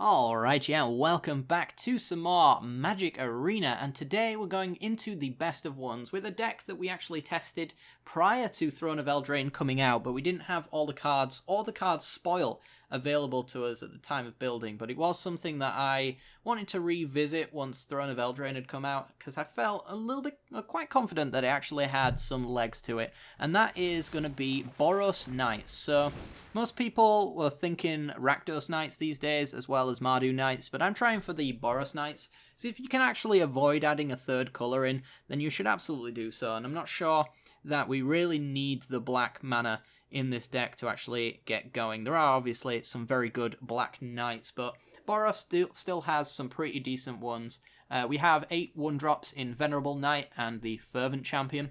Alright, yeah, welcome back to some more Magic Arena, and today we're going into the best of ones with a deck that we actually tested prior to Throne of Eldraine coming out, but we didn't have all the cards or the card spoil available to us at the time of building, but it was something that I wanted to revisit once Throne of Eldraine had come out, because I felt a little bit, quite confident that it actually had some legs to it, and that is going to be Boros Knights. So, most people were thinking Rakdos Knights these days, as well as Mardu Knights, but I'm trying for the Boros Knights. So if you can actually avoid adding a third colour in, then you should absolutely do so, and I'm not sure that we really need the black mana in this deck to actually get going. There are obviously some very good black knights, but Boros still has some pretty decent ones. We have 8 1-drops in Venerable Knight and the Fervent Champion.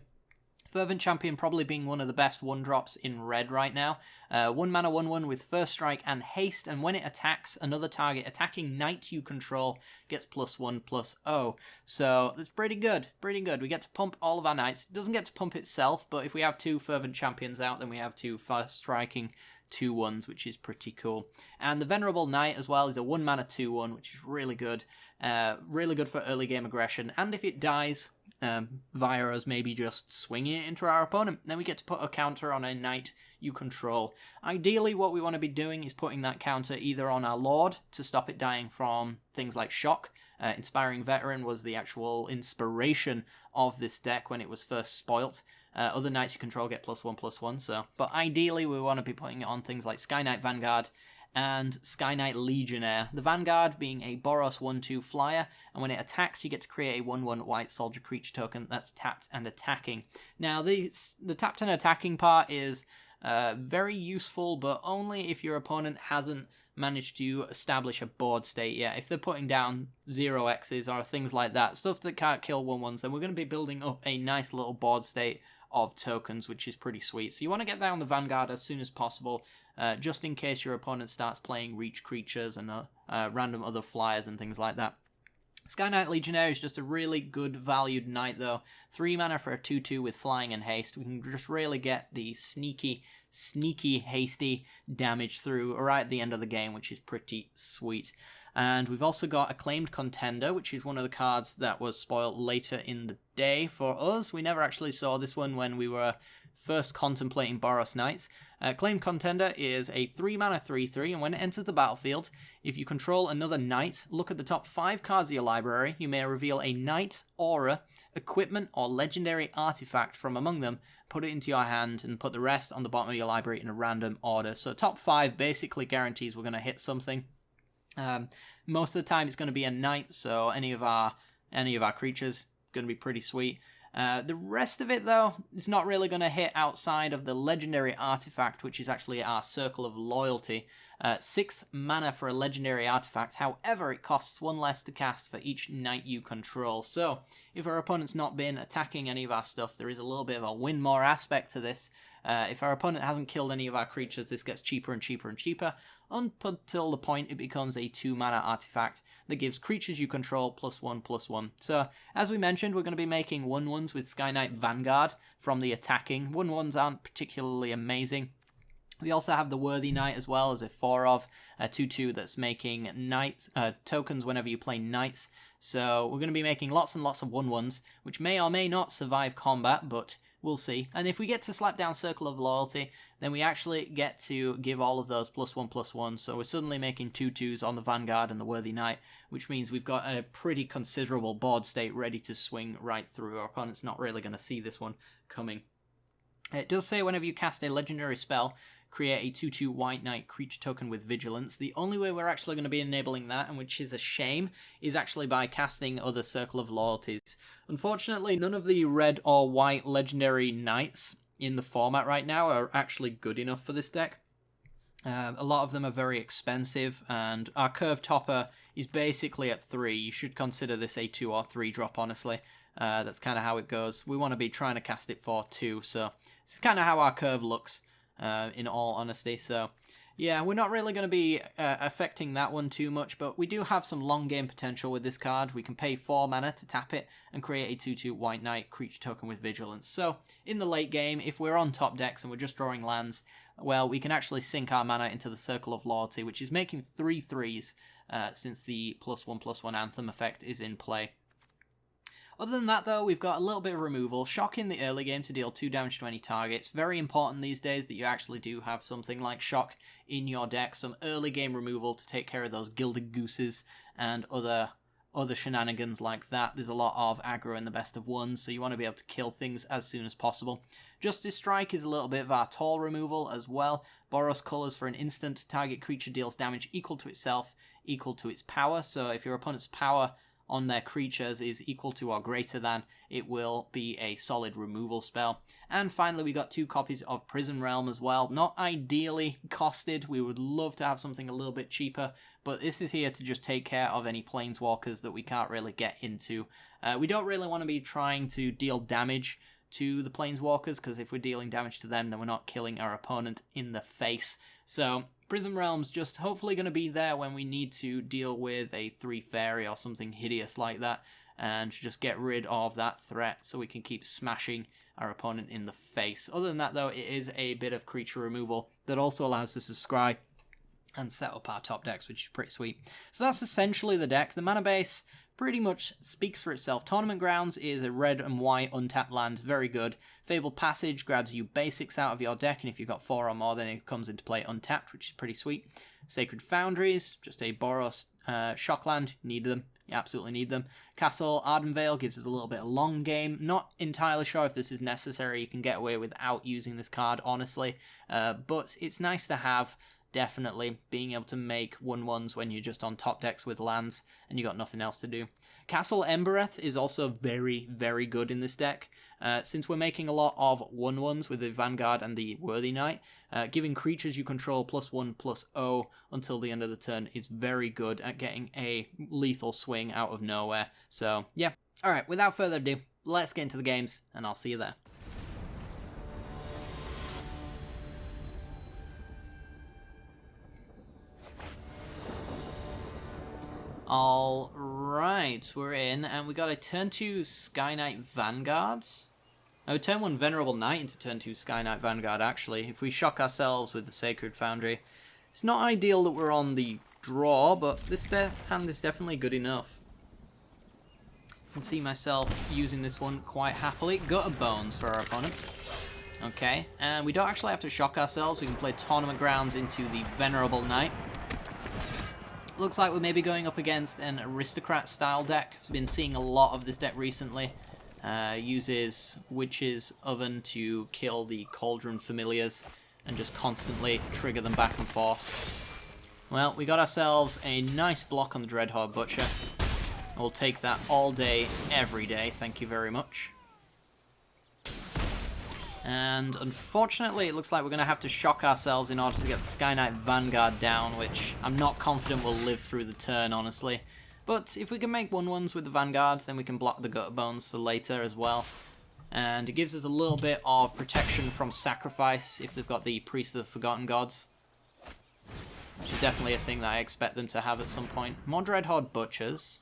Fervent Champion probably being one of the best 1-drops in red right now. 1 mana 1/1 with First Strike and Haste, and when it attacks another target attacking knight you control gets +1/+0. So that's pretty good, pretty good. We get to pump all of our knights. It doesn't get to pump itself, but if we have 2 Fervent Champions out, then we have 2 First Striking 2/1s, which is pretty cool. And the Venerable Knight as well is a 1 mana 2/1, which is really good. Really good for early game aggression, and if it dies via us maybe just swinging it into our opponent, then we get to put a counter on a knight you control. Ideally, what we want to be doing is putting that counter either on our Lord to stop it dying from things like shock. Inspiring Veteran was the actual inspiration of this deck when it was first spoilt. Other knights you control get +1/+1, so. But ideally, we want to be putting it on things like Sky Knight Vanguard and Sky Knight Legionnaire. The Vanguard being a Boros 1/2 flyer, and when it attacks, you get to create a 1/1 white soldier creature token that's tapped and attacking. Now, the tapped and attacking part is very useful, but only if your opponent hasn't managed to establish a board state yet. If they're putting down 0x's or things like that, stuff that can't kill 1/1s, then we're going to be building up a nice little board state of tokens, which is pretty sweet. So you want to get down the Vanguard as soon as possible, just in case your opponent starts playing reach creatures and random other flyers and things like that. Sky Knight Legionnaire is just a really good valued knight though. 3 mana for a 2/2 with flying and haste. We can just really get the sneaky, hasty damage through right at the end of the game, which is pretty sweet. And we've also got Acclaimed Contender, which is one of the cards that was spoiled later in the day for us. We never actually saw this one when we were first contemplating Boros Knights. Acclaimed Contender is a 3 mana 3/3, and when it enters the battlefield, if you control another knight, look at the top 5 cards of your library. You may reveal a knight, aura, equipment, or legendary artifact from among them, put it into your hand, and put the rest on the bottom of your library in a random order. So top 5 basically guarantees we're going to hit something. Most of the time it's going to be a knight, so any of our creatures going to be pretty sweet. The rest of it, though, is not really going to hit outside of the legendary artifact, which is actually our Circle of Loyalty. 6 mana for a legendary artifact, however, it costs 1 less to cast for each knight you control. So, if our opponent's not been attacking any of our stuff, there is a little bit of a win more aspect to this. If our opponent hasn't killed any of our creatures, this gets cheaper and cheaper and cheaper, until the point it becomes a 2 mana artifact that gives creatures you control +1/+1. So, as we mentioned, we're going to be making 1/1s with Sky Knight Vanguard from the attacking. 1/1s aren't particularly amazing. We also have the Worthy Knight as well as a 4/of, a 2/2 that's making knights tokens whenever you play knights. So we're going to be making lots and lots of 1/1s, which may or may not survive combat, but we'll see. And if we get to slap down Circle of Loyalty, then we actually get to give all of those +1/+1. So we're suddenly making 2/2s on the Vanguard and the Worthy Knight, which means we've got a pretty considerable board state ready to swing right through. Our opponent's not really going to see this one coming. It does say whenever you cast a legendary spell, create a 2/2 white knight creature token with vigilance. The only way we're actually going to be enabling that, and which is a shame, is actually by casting other Circle of Loyalties. Unfortunately, none of the red or white legendary knights in the format right now are actually good enough for this deck. A lot of them are very expensive, and our curve topper is basically at 3. You should consider this a 2 or 3 drop, honestly. That's kind of how it goes. We want to be trying to cast it for 2, so it's kind of how our curve looks. In all honesty, so Yeah, we're not really going to be affecting that one too much, but we do have some long game potential with this card. We can pay 4 mana to tap it and create a 2/2 White Knight creature token with Vigilance. So, in the late game, if we're on top decks and we're just drawing lands, well, we can actually sink our mana into the Circle of Loyalty, which is making 3 3s since the +1/+1 Anthem effect is in play. Other than that, though, we've got a little bit of removal. Shock in the early game to deal 2 damage to any targets. Very important these days that you actually do have something like Shock in your deck. Some early game removal to take care of those Gilded Gooses and other shenanigans like that. There's a lot of aggro in the best of ones, so you want to be able to kill things as soon as possible. Justice Strike is a little bit of our tall removal as well. Boros colors for an instant. Target creature deals damage equal to itself, equal to its power. So if your opponent's power on their creatures is equal to or greater than, it will be a solid removal spell. And finally, we got 2 copies of Prison Realm as well. Not ideally costed. We would love to have something a little bit cheaper, but this is here to just take care of any planeswalkers that we can't really get into. We don't really want to be trying to deal damage to the planeswalkers, because if we're dealing damage to them, then we're not killing our opponent in the face. So Prism Realm's just hopefully going to be there when we need to deal with a 3 fairy or something hideous like that, and just get rid of that threat so we can keep smashing our opponent in the face. Other than that, though, it is a bit of creature removal that also allows us to scry and set up our top decks, which is pretty sweet. So that's essentially the deck. The mana base pretty much speaks for itself. Tournament Grounds is a red and white untapped land, very good. Fabled Passage grabs you basics out of your deck, and if you've got 4 or more, then it comes into play untapped, which is pretty sweet. Sacred Foundries, just a Boros shock land, need them. You absolutely need them. Castle Ardenvale gives us a little bit of long game. Not entirely sure if this is necessary. You can get away without using this card, honestly. But it's nice to have. Definitely being able to make 1/1s when you're just on top decks with lands and you got nothing else to do. Castle Embereth is also very, very good in this deck. Since we're making a lot of 1/1s with the Vanguard and the Worthy Knight, giving creatures you control +1/+0 until the end of the turn is very good at getting a lethal swing out of nowhere. So, yeah. Alright, without further ado, let's get into the games, and I'll see you there. Alright, we're in, and we got a turn 2 Sky Knight Vanguard. Oh, turn 1 Venerable Knight into turn 2 Sky Knight Vanguard, actually. If we shock ourselves with the Sacred Foundry. It's not ideal that we're on the draw, but this hand is definitely good enough. I can see myself using this one quite happily. Gutter Bones for our opponent. Okay, and we don't actually have to shock ourselves. We can play Tournament Grounds into the Venerable Knight. Looks like we're maybe going up against an Aristocrat-style deck. I've been seeing a lot of this deck recently. Uses Witch's Oven to kill the Cauldron Familiars and just constantly trigger them back and forth. Well, we got ourselves a nice block on the Dreadhorde Butcher. We'll take that all day, every day. Thank you very much. And unfortunately, it looks like we're going to have to shock ourselves in order to get the Sky Knight Vanguard down, which I'm not confident will live through the turn, honestly. But if we can make 1/1s with the Vanguard, then we can block the Gutter Bones for later as well. And it gives us a little bit of protection from sacrifice if they've got the Priest of the Forgotten Gods. Which is definitely a thing that I expect them to have at some point. More Dreadhorde Butchers.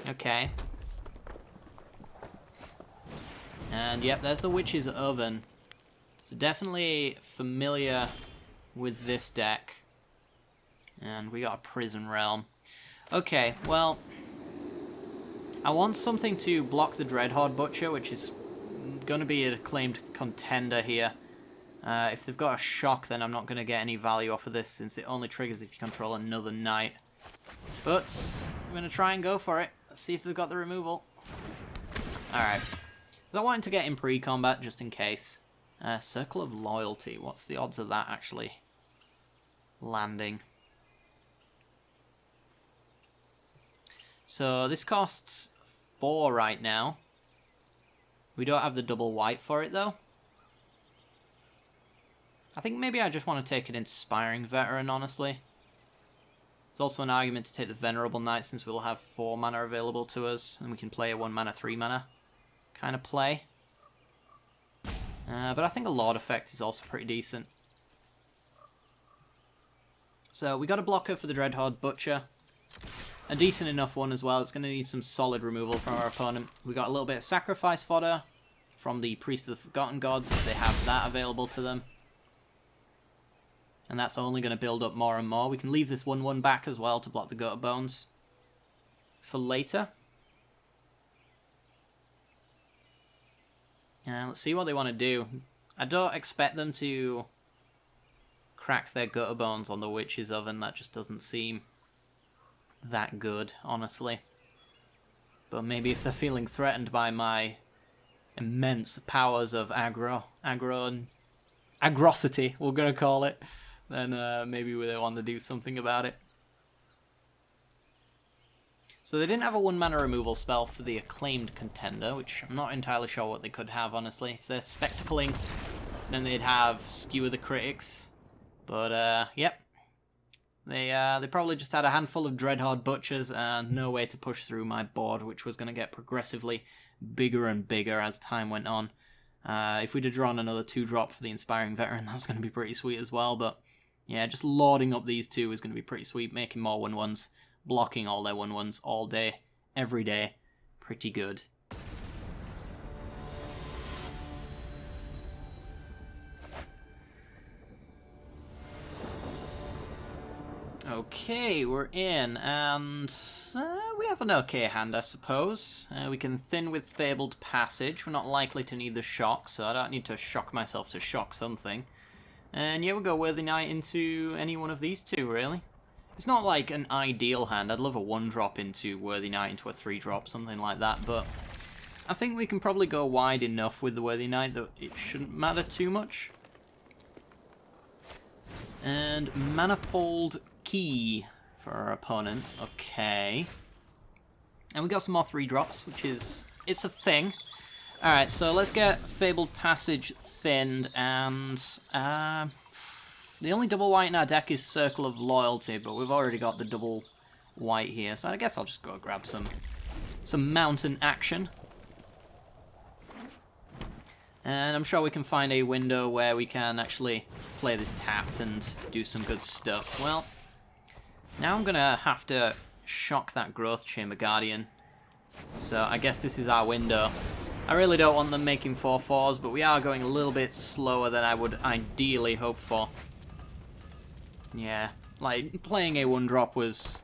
Okay. And yep, there's the Witch's Oven. So definitely familiar with this deck. And we got a Prison Realm. Okay, well, I want something to block the Dreadhorde Butcher, which is going to be an acclaimed contender here. If they've got a shock, then I'm not going to get any value off of this, since it only triggers if you control another knight. But I'm going to try and go for it. Let's see if they've got the removal. Alright. I wanted to get in pre-combat just in case. Circle of Loyalty. What's the odds of that actually landing? So this costs 4 right now. We don't have the double white for it though. I think maybe I just want to take an Inspiring Veteran, honestly. There's also an argument to take the Venerable Knight, since we'll have 4 mana available to us, and we can play a 1 mana, 3 mana kind of play. But I think a Lord effect is also pretty decent. So we got a blocker for the Dreadhorde Butcher. A decent enough one as well. It's going to need some solid removal from our opponent. We got a little bit of sacrifice fodder from the Priest of the Forgotten Gods, if they have that available to them. And that's only going to build up more and more. We can leave this 1/1 back as well to block the Gutter Bones for later. And let's see what they want to do. I don't expect them to crack their Gutter Bones on the Witch's Oven. That just doesn't seem that good, honestly. But maybe if they're feeling threatened by my immense powers of aggro and agrosity, we're going to call it, then maybe they want to do something about it. So they didn't have a 1-mana removal spell for the Acclaimed Contender, which I'm not entirely sure what they could have, honestly. If they're Spectacling, then they'd have Skewer the Critics. But, yep. They probably just had a handful of Dreadhorde Butchers and no way to push through my board, which was going to get progressively bigger and bigger as time went on. If we'd have drawn another 2-drop for the Inspiring Veteran, that was going to be pretty sweet as well. But, yeah, just lording up these two is going to be pretty sweet, making more 1/1s. Blocking all their 1/1s all day, every day. Pretty good. Okay, we're in, and we have an okay hand, I suppose. We can thin with Fabled Passage. We're not likely to need the shock, so I don't need to shock myself to shock something. And yeah, we'll go Worthy Knight into any one of these two, really. It's not like an ideal hand. I'd love a 1-drop into Worthy Knight into a 3-drop, something like that, but I think we can probably go wide enough with the Worthy Knight that it shouldn't matter too much. And Manifold Key for our opponent. Okay. And we got some more 3-drops, which is... it's a thing. Alright, so let's get Fabled Passage thinned, and... the only double white in our deck is Circle of Loyalty, but we've already got the double white here, so I guess I'll just go grab some mountain action. And I'm sure we can find a window where we can actually play this tapped and do some good stuff. Well, now I'm going to have to shock that Growth Chamber Guardian, so I guess this is our window. I really don't want them making 4/4s, but we are going a little bit slower than I would ideally hope for. Yeah, like, playing a 1-drop was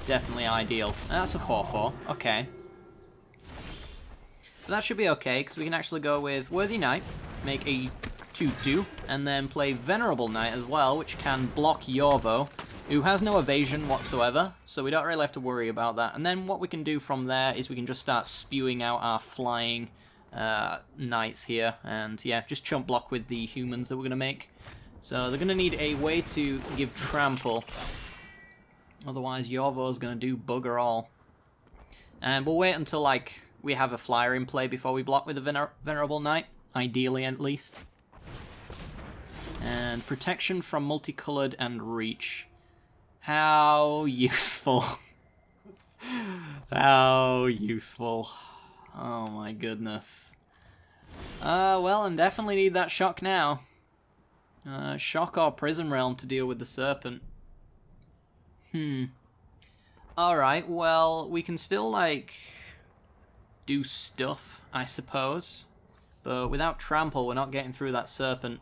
definitely ideal. That's a 4/4, okay. But that should be okay, because we can actually go with Worthy Knight, make a 2/2, and then play Venerable Knight as well, which can block Yorvo, who has no evasion whatsoever, so we don't really have to worry about that. And then what we can do from there is we can just start spewing out our flying knights here, and yeah, just chump block with the humans that we're going to make. So they're going to need a way to give trample, otherwise Yorvo's going to do bugger all. And we'll wait until, like, we have a flyer in play before we block with a Venerable Knight, ideally at least. And protection from multicolored and reach. How useful. How useful. Oh my goodness. Well, and definitely need that shock now. Shock or Prism Realm to deal with the Serpent. Alright, well, we can still, like, do stuff, I suppose. But without Trample, we're not getting through that Serpent.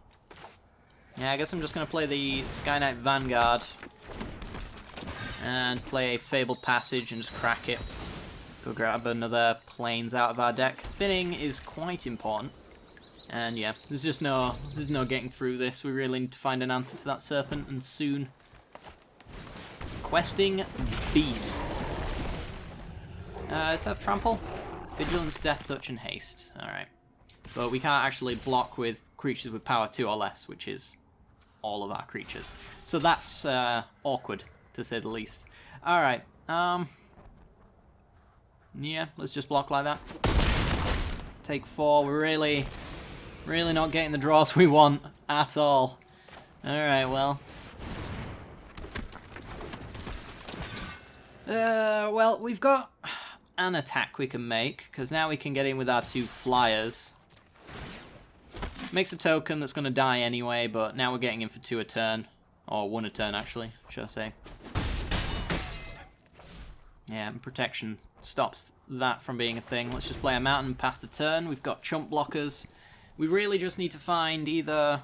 Yeah, I guess I'm just going to play the Sky Knight Vanguard. And play a Fabled Passage and just crack it. Go grab another Plains out of our deck. Thinning is quite important. And yeah, there's no getting through this. We really need to find an answer to that Serpent, and soon. Questing Beast. Let's have Trample, Vigilance, Death Touch, and Haste. Alright. But we can't actually block with creatures with power 2 or less, which is all of our creatures. So that's awkward, to say the least. Alright. Yeah, let's just block like that. Take 4. We're really not getting the draws we want at all. Alright, well. Well, we've got an attack we can make, because now we can get in with our 2 flyers. Makes a token that's going to die anyway, but now we're getting in for 2 a turn. Or 1 a turn, actually, should I say. Yeah, and protection stops that from being a thing. Let's just play a mountain and pass the turn. We've got chump blockers. We really just need to find either...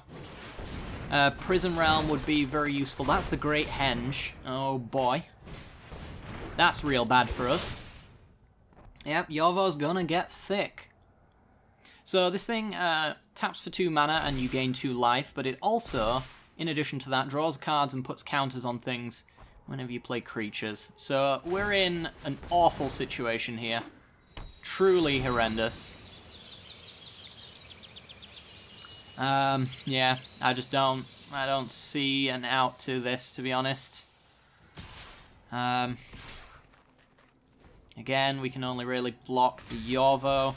Prison Realm would be very useful. That's the Great Henge. Oh boy. That's real bad for us. Yep, Yovo's gonna get thick. So this thing taps for 2 mana and you gain 2 life, but it also, in addition to that, draws cards and puts counters on things whenever you play creatures. So we're in an awful situation here. Truly horrendous. Yeah, I don't see an out to this, to be honest. Again, we can only really block the Yovo.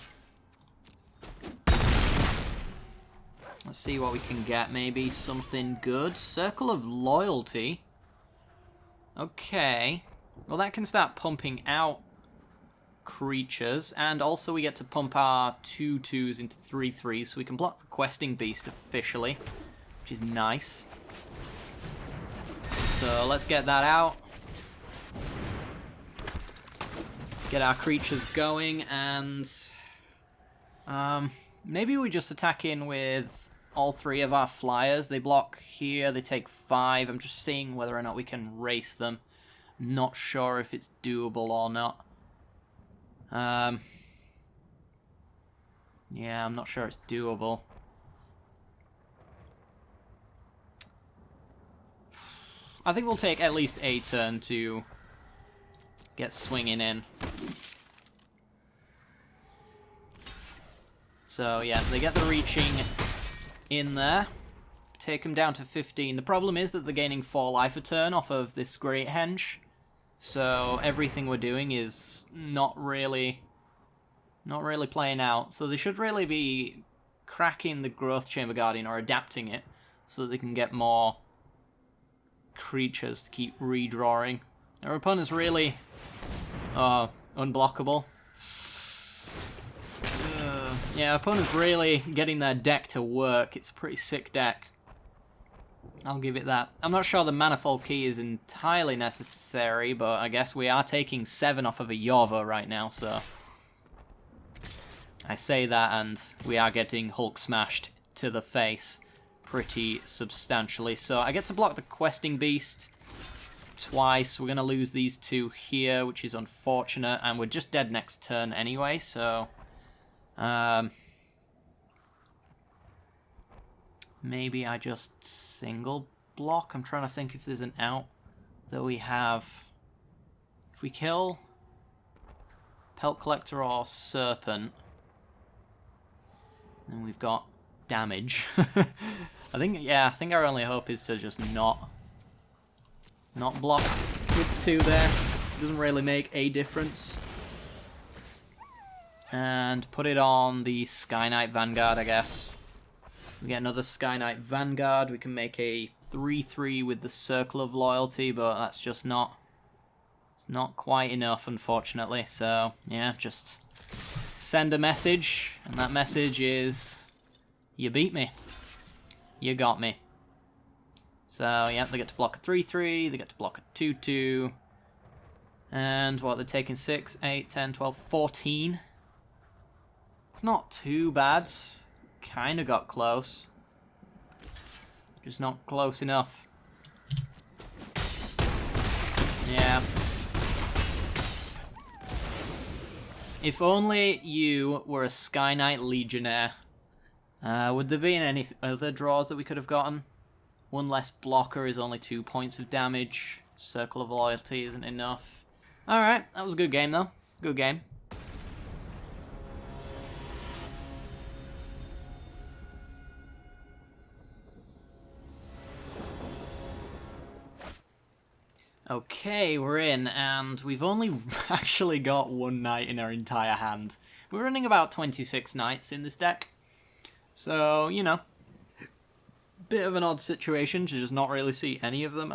Let's see what we can get, maybe something good. Circle of Loyalty. Okay. Well, that can start pumping out creatures, and also we get to pump our 2/2s into 3/3s, so we can block the Questing Beast officially, which is nice. So let's get that out. Get our creatures going, and maybe we just attack in with all 3 of our flyers. They block here, they take 5. I'm just seeing whether or not we can race them. Not sure if it's doable or not. Yeah, I'm not sure it's doable. I think we'll take at least a turn to get swinging in. So yeah, they get the reaching in there. Take them down to 15. The problem is that they're gaining 4 life a turn off of this Great Henge. So everything we're doing is not really playing out. So they should really be cracking the Growth Chamber Guardian or adapting it so that they can get more creatures to keep redrawing. Our opponent's really unblockable. Yeah, our opponent's really getting their deck to work. It's a pretty sick deck. I'll give it that. I'm not sure the Manifold Key is entirely necessary, but I guess we are taking 7 off of a Yovo right now, so... I say that, and we are getting Hulk smashed to the face pretty substantially. So I get to block the Questing Beast twice. We're going to lose these 2 here, which is unfortunate, and we're just dead next turn anyway, so... maybe I just single block. I'm trying to think if there's an out that we have. If we kill Pelt Collector or Serpent, then we've got damage. I think our only hope is to just not block with 2 there. It doesn't really make a difference. And put it on the Sky Knight Vanguard, I guess. We get another Sky Knight Vanguard. We can make a 3/3 with the Circle of Loyalty, but that's just not... It's not quite enough, unfortunately. So, yeah, just send a message, and that message is... You beat me. You got me. So, yeah, they get to block a 3/3, they get to block a 2/2. And, what, they're taking 6, 8, 10, 12, 14. It's not too bad. Kind of got close. Just not close enough. Yeah. If only you were a Sky Knight Legionnaire. Would there be any other draws that we could have gotten? 1 less blocker is only 2 points of damage. Circle of Loyalty isn't enough. Alright, that was a good game though. Good game. Okay, we're in, and we've only actually got 1 knight in our entire hand. We're running about 26 knights in this deck. So, you know, bit of an odd situation to just not really see any of them.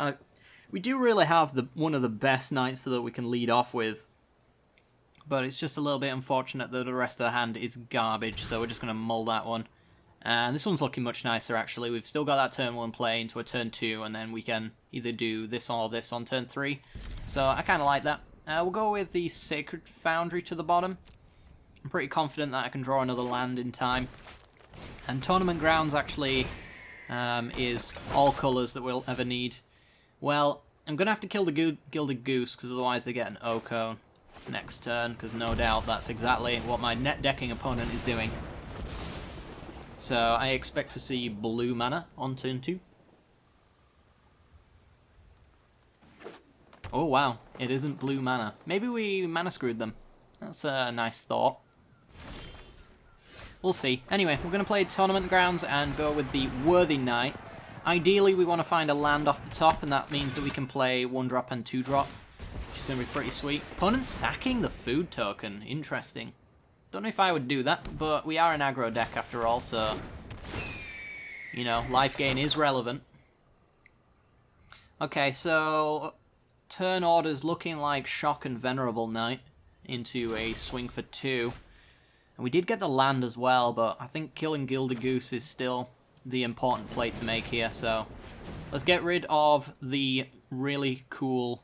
We do really have one of the best knights that we can lead off with, but it's just a little bit unfortunate that the rest of the hand is garbage, so we're just going to mull that one And this one's looking much nicer, actually. We've still got that turn 1 play into a turn 2, and then we can either do this or this on turn 3. So I kind of like that. We'll go with the Sacred Foundry to the bottom. I'm pretty confident that I can draw another land in time. And Tournament Grounds actually is all colours that we'll ever need. Well, I'm going to have to kill the Gilded Goose, because otherwise they get an Oko next turn, because no doubt that's exactly what my net decking opponent is doing. So I expect to see blue mana on turn 2. Oh wow, it isn't blue mana. Maybe we mana screwed them. That's a nice thought. We'll see. Anyway, we're going to play Tournament Grounds and go with the Worthy Knight. Ideally, we want to find a land off the top, and that means that we can play 1-drop and 2-drop, which is going to be pretty sweet. Opponent's sacking the food token. Interesting. Don't know if I would do that, but we are an aggro deck after all, so, you know, life gain is relevant. Okay, so turn order's looking like Shock and Venerable Knight into a swing for 2. And we did get the land as well, but I think killing Gilded Goose is still the important play to make here, so let's get rid of the really cool,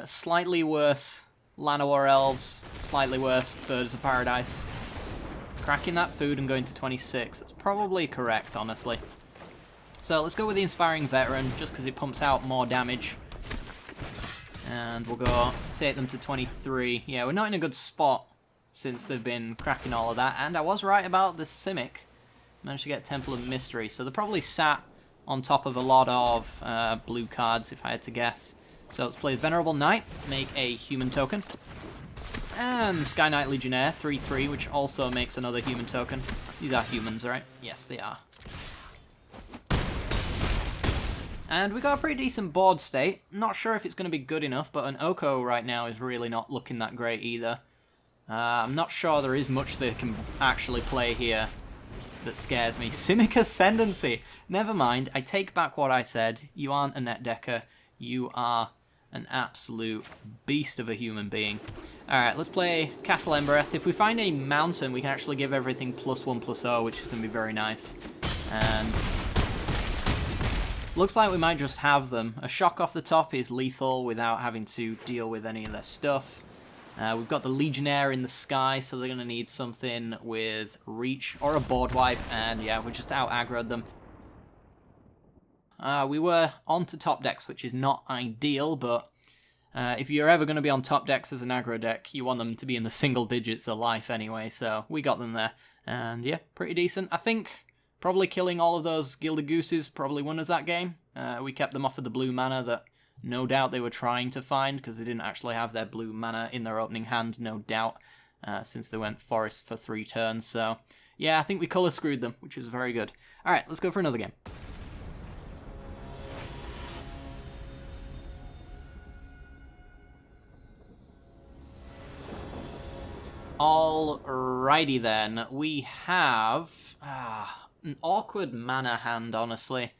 slightly worse Llanowar Elves, slightly worse Birds of Paradise. Cracking that food and going to 26. That's probably correct, honestly. So let's go with the Inspiring Veteran, just because it pumps out more damage. And we'll go take them to 23. Yeah, we're not in a good spot since they've been cracking all of that. And I was right about the Simic. Managed to get Temple of Mystery. So they're probably sat on top of a lot of blue cards, if I had to guess. So let's play Venerable Knight, make a human token. And Sky Knight Legionnaire, 3/3, which also makes another human token. These are humans, right? Yes, they are. And we got a pretty decent board state. Not sure if it's going to be good enough, but an Oko right now is really not looking that great either. I'm not sure there is much they can actually play here that scares me. Simic Ascendancy! Never mind, I take back what I said. You aren't a net decker. You are an absolute beast of a human being. Alright, let's play Castle Embereth. If we find a mountain, we can actually give everything +1/+0, which is going to be very nice. And looks like we might just have them. A shock off the top is lethal without having to deal with any of their stuff. We've got the Legionnaire in the sky, so they're going to need something with reach or a board wipe, and yeah, we just out-aggroed them. We were onto top decks, which is not ideal, but if you're ever going to be on top decks as an aggro deck, you want them to be in the single digits of life anyway, so we got them there. And yeah, pretty decent. I think probably killing all of those Gilded Gooses probably won us that game. We kept them off of the blue mana that no doubt they were trying to find, because they didn't actually have their blue mana in their opening hand, no doubt, since they went forest for 3 turns. So yeah, I think we colour screwed them, which was very good. Alright, let's go for another game. Alrighty then, we have an awkward mana hand, honestly,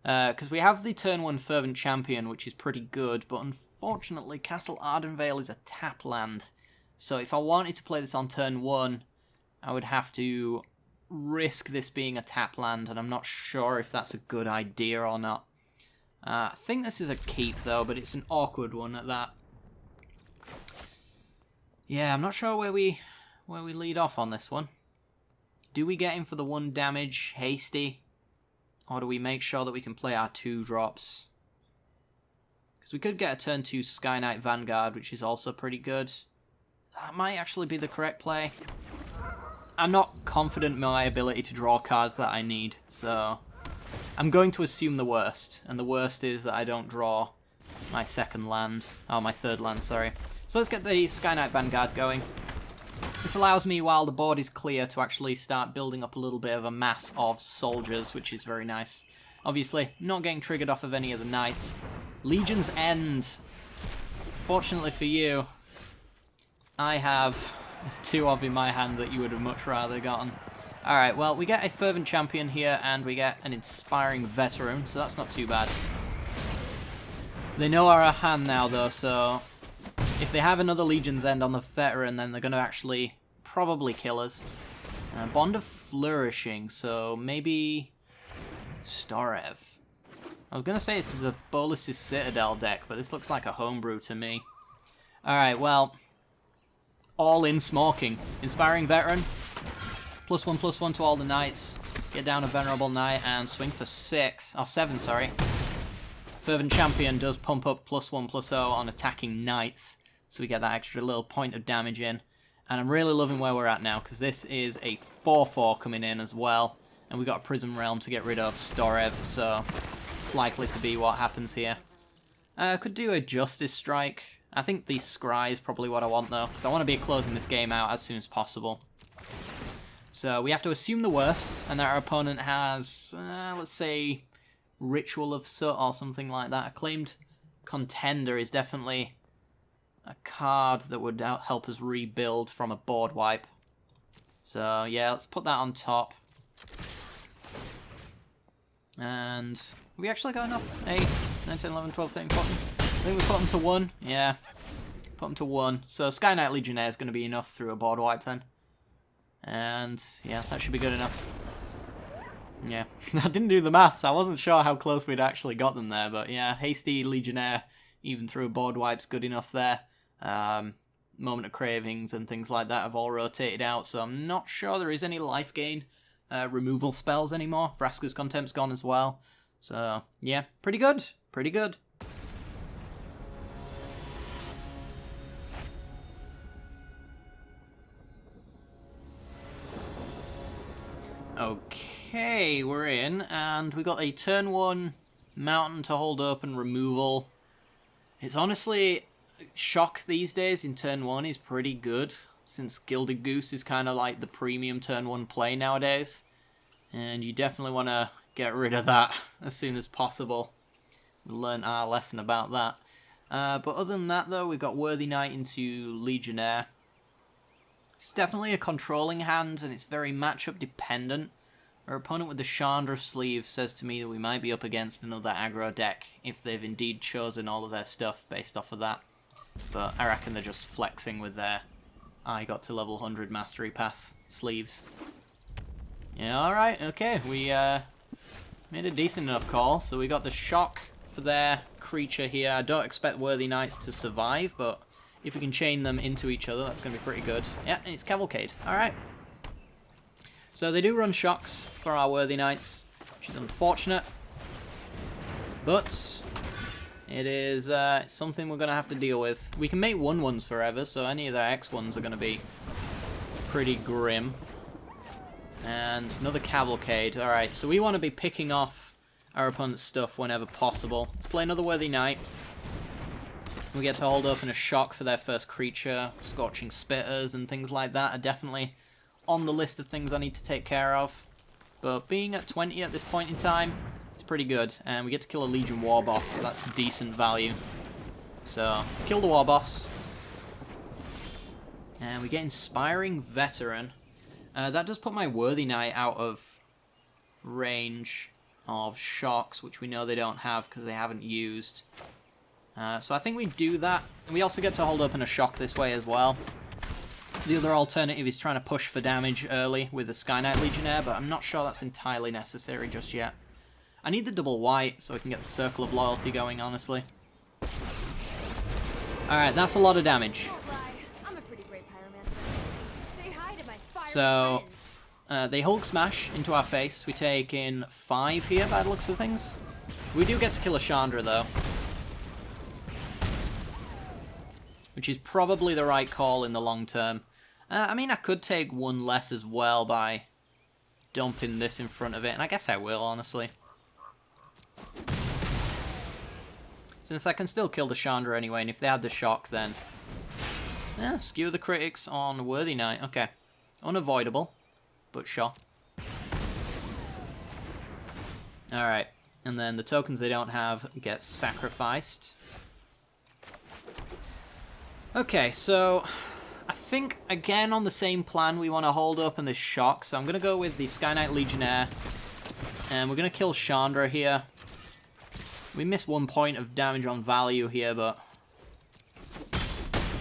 because we have the turn 1 Fervent Champion, which is pretty good, but unfortunately Castle Ardenvale is a tap land, so if I wanted to play this on turn 1, I would have to risk this being a tap land, and I'm not sure if that's a good idea or not. I think this is a keep though, but it's an awkward one at that. Yeah, I'm not sure where we lead off on this one. Do we get him for the 1 damage, hasty? Or do we make sure that we can play our 2-drops? Because we could get a turn 2 Sky Knight Vanguard, which is also pretty good. That might actually be the correct play. I'm not confident in my ability to draw cards that I need, so I'm going to assume the worst. And the worst is that I don't draw my 2nd land. Oh, my 3rd land, sorry. So let's get the Sky Knight Vanguard going. This allows me, while the board is clear, to actually start building up a little bit of a mass of soldiers, which is very nice. Obviously, not getting triggered off of any of the knights. Legion's End. Fortunately for you, I have 2 of in my hand that you would have much rather gotten. Alright, well, we get a Fervent Champion here, and we get an Inspiring Veteran, so that's not too bad. They know our hand now, though, so if they have another Legion's End on the Veteran, then they're going to actually probably kill us. Bond of Flourishing, so maybe Storev. I was going to say this is a Boros' Citadel deck, but this looks like a homebrew to me. Alright, well, all in smoking. Inspiring Veteran, +1/+1 to all the knights. Get down a Venerable Knight and swing for 7, sorry. Fervent Champion does pump up +1/+0 on attacking knights, so we get that extra little point of damage in. And I'm really loving where we're at now, because this is a 4/4 coming in as well. And we got a Prism Realm to get rid of Storev, so it's likely to be what happens here. I could do a Justice Strike. I think the Scry is probably what I want, though, because I want to be closing this game out as soon as possible. So we have to assume the worst, and that our opponent has, let's say, Ritual of Soot or something like that. Acclaimed Contender is definitely a card that would help us rebuild from a board wipe. So yeah, let's put that on top. And we actually got enough? 8, 9, 10, 11, 12, 13, 14. I think we put them to 1. Yeah, put them to 1. So Sky Knight Legionnaire is going to be enough through a board wipe then. And yeah, that should be good enough. Yeah, I didn't do the maths. I wasn't sure how close we'd actually got them there. But yeah, Hasty Legionnaire, even through a board wipe's good enough there. Moment of Cravings and things like that have all rotated out. So I'm not sure there is any life gain removal spells anymore. Vraska's Contempt's gone as well. So yeah, pretty good. Pretty good. Okay, we're in, and we got a turn 1 mountain to hold open removal. It's honestly, shock these days in turn 1 is pretty good, since Gilded Goose is kind of like the premium turn 1 play nowadays. And you definitely want to get rid of that as soon as possible. We learned our lesson about that. But other than that though, we've got Worthy Knight into Legionnaire. It's definitely a controlling hand, and it's very matchup dependent. Our opponent with the Chandra sleeve says to me that we might be up against another aggro deck if they've indeed chosen all of their stuff based off of that. But I reckon they're just flexing with their I got to level 100 Mastery Pass sleeves. Yeah, alright, okay, we made a decent enough call. So we got the shock for their creature here. I don't expect Worthy Knights to survive, but if we can chain them into each other, that's going to be pretty good. Yeah, and it's Cavalcade. Alright. So they do run shocks for our Worthy Knights, which is unfortunate. But it is something we're going to have to deal with. We can make 1/1s forever, so any of their X1s are going to be pretty grim. And another Cavalcade. Alright, so we want to be picking off our opponent's stuff whenever possible. Let's play another Worthy Knight. We get to hold open a shock for their first creature. Scorching Spitters and things like that are definitely on the list of things I need to take care of. But being at 20 at this point in time, it's pretty good. And we get to kill a Legion War Boss, so that's decent value. So, kill the War Boss. And we get Inspiring Veteran. That does put my Worthy Knight out of range of shocks, which we know they don't have because they haven't used. So I think we do that. We also get to hold open a shock this way as well. The other alternative is trying to push for damage early with the Sky Knight Legionnaire, but I'm not sure that's entirely necessary just yet. I need the double white so I can get the Circle of Loyalty going, honestly. Alright, that's a lot of damage. So, they Hulk Smash into our face. We take in 5 here by the looks of things. We do get to kill a Chandra though, which is probably the right call in the long term. I mean, I could take 1 less as well by dumping this in front of it, and I guess I will, honestly. Since I can still kill the Chandra anyway, and if they had the shock, then... Yeah, skew the critics on Worthy Knight. Okay. Unavoidable, but sure. Alright, and then the tokens they don't have get sacrificed. Okay, so I think, again, on the same plan, we want to hold open this shock. So I'm going to go with the Sky Knight Legionnaire, and we're going to kill Chandra here. We miss 1 point of damage on value here, but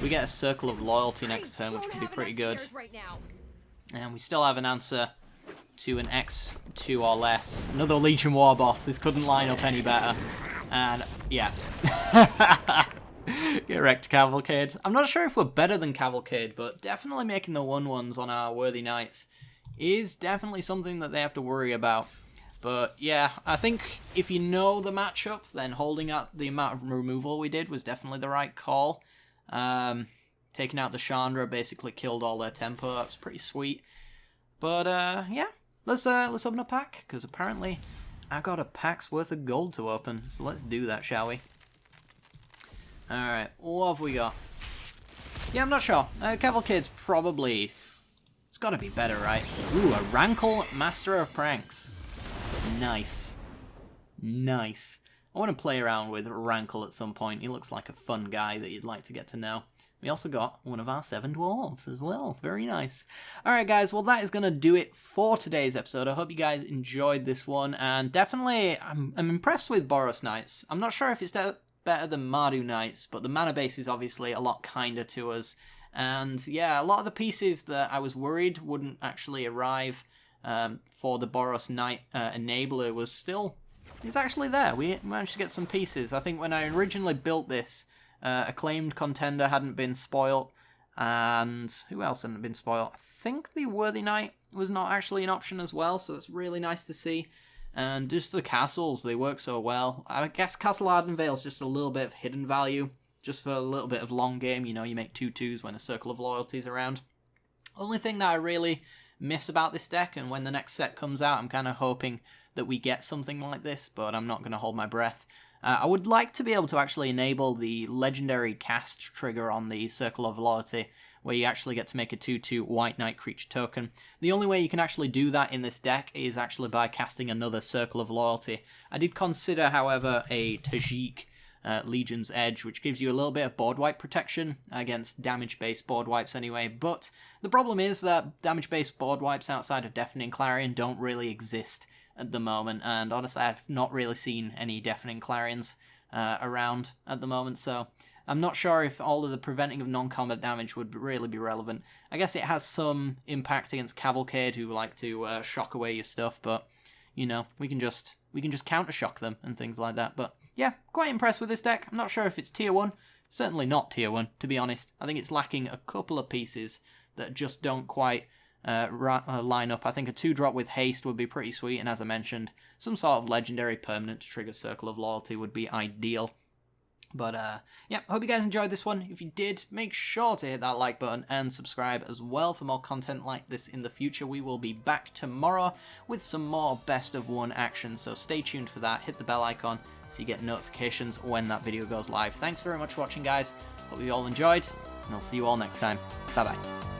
we get a Circle of Loyalty next turn, which could be pretty good. And we still have an answer to an X2 or less. Another Legion War boss. This couldn't line up any better. And, yeah. Get wrecked, Cavalcade. I'm not sure if we're better than Cavalcade, but definitely making the 1/1s on our worthy knights is definitely something that they have to worry about. But, yeah, I think if you know the matchup, then holding out the amount of removal we did was definitely the right call. Taking out the Chandra basically killed all their tempo. That was pretty sweet. But, yeah, let's open a pack, because apparently I got a pack's worth of gold to open. So let's do that, shall we? Alright, what have we got? Yeah, I'm not sure. Cavalcade's probably... It's gotta be better, right? Ooh, a Rankle Master of Pranks. Nice. Nice. I want to play around with Rankle at some point. He looks like a fun guy that you'd like to get to know. We also got one of our 7 dwarves as well. Very nice. Alright guys, well that is going to do it for today's episode. I hope you guys enjoyed this one, and definitely I'm impressed with Boros Knights. I'm not sure if it's better than Mardu Knights, but the mana base is obviously a lot kinder to us. And yeah, a lot of the pieces that I was worried wouldn't actually arrive for the Boros Knight enabler was still... It's actually there. We managed to get some pieces. I think when I originally built this, Acclaimed Contender hadn't been spoilt, and who else hadn't been spoilt? I think the Worthy Knight was not actually an option as well, so it's really nice to see. And just the castles, they work so well. I guess Castle Ardenvale's just a little bit of hidden value, just for a little bit of long game. You know, you make 2/2s when a Circle of Loyalty's around. Only thing that I really miss about this deck, and when the next set comes out, I'm kind of hoping that we get something like this, but I'm not going to hold my breath. I would like to be able to actually enable the legendary cast trigger on the Circle of Loyalty, where you actually get to make a 2/2 White Knight creature token. The only way you can actually do that in this deck is actually by casting another Circle of Loyalty. I did consider, however, a Tajik Legion's Edge, which gives you a little bit of board wipe protection against damage-based board wipes anyway, but the problem is that damage-based board wipes outside of Deafening Clarion don't really exist at the moment, and honestly I've not really seen any Deafening Clarions around at the moment, so I'm not sure if all of the preventing of non-combat damage would really be relevant. I guess it has some impact against Cavalcade, who like to shock away your stuff, but you know, we can just counter-shock them and things like that. But yeah, quite impressed with this deck. I'm not sure if it's tier 1. Certainly not tier 1, to be honest. I think it's lacking a couple of pieces that just don't quite line up. I think a 2-drop with haste would be pretty sweet, and as I mentioned, some sort of legendary permanent to trigger Circle of Loyalty would be ideal. But yeah, hope you guys enjoyed this one. If you did, make sure to hit that like button and subscribe as well for more content like this in the future. We will be back tomorrow with some more best of 1 action, so stay tuned for that. Hit the bell icon so you get notifications when that video goes live. Thanks very much for watching, guys. Hope you all enjoyed, and I'll see you all next time. Bye bye.